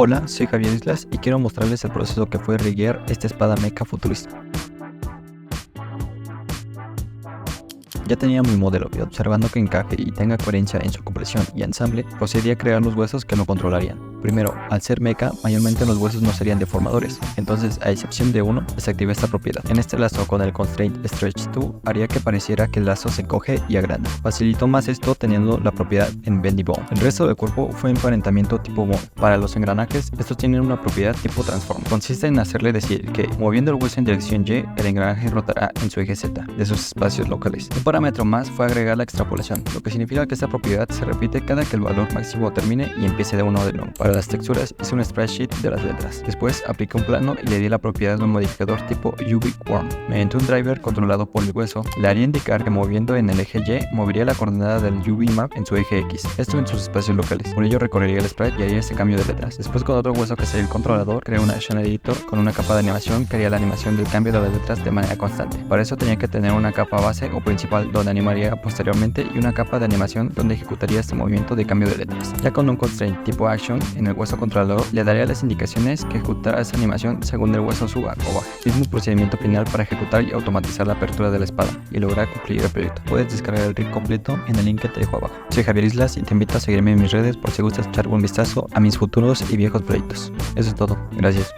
Hola, soy Javier Islas y quiero mostrarles el proceso que fue riguear esta espada mecha futurista. Ya tenía mi modelo y observando que encaje y tenga coherencia en su compresión y ensamble, procedí a crear los huesos que lo controlarían. Primero, al ser mecha, mayormente los huesos no serían deformadores, entonces a excepción de uno, desactivé esta propiedad. En este lazo con el Constraint Stretch 2 haría que pareciera que el lazo se encoge y agranda. Facilitó más esto teniendo la propiedad en Bendy Bone. El resto del cuerpo fue emparentamiento tipo bone. Para los engranajes, estos tienen una propiedad tipo transform. Consiste en hacerle decir que, moviendo el hueso en dirección Y, el engranaje rotará en su eje Z, de sus espacios locales. Un parámetro más fue agregar la extrapolación, lo que significa que esta propiedad se repite cada que el valor máximo termine y empiece de uno de nuevo. Para las texturas hice un spreadsheet de las letras. Después apliqué un plano y le di la propiedad de un modificador tipo UV-Worm. Mediante un driver controlado por el hueso, le haría indicar que moviendo en el eje Y, movería la coordenada del UV-Map en su eje X, esto en sus espacios locales. Por ello recorrería el sprite y haría este cambio de letras. Después con otro hueso que sería el controlador, creé un Action Editor con una capa de animación que haría la animación del cambio de las letras de manera constante. Para eso tenía que tener una capa base o principal donde animaría posteriormente y una capa de animación donde ejecutaría este movimiento de cambio de letras. Ya con un constraint tipo Action en el hueso controlador le daría las indicaciones que ejecutará esa animación según el hueso suba o baje. Mismo procedimiento final para ejecutar y automatizar la apertura de la espada y lograr concluir el proyecto. Puedes descargar el rig completo en el link que te dejo abajo. Soy Javier Islas y te invito a seguirme en mis redes por si gustas echar un vistazo a mis futuros y viejos proyectos. Eso es todo. Gracias.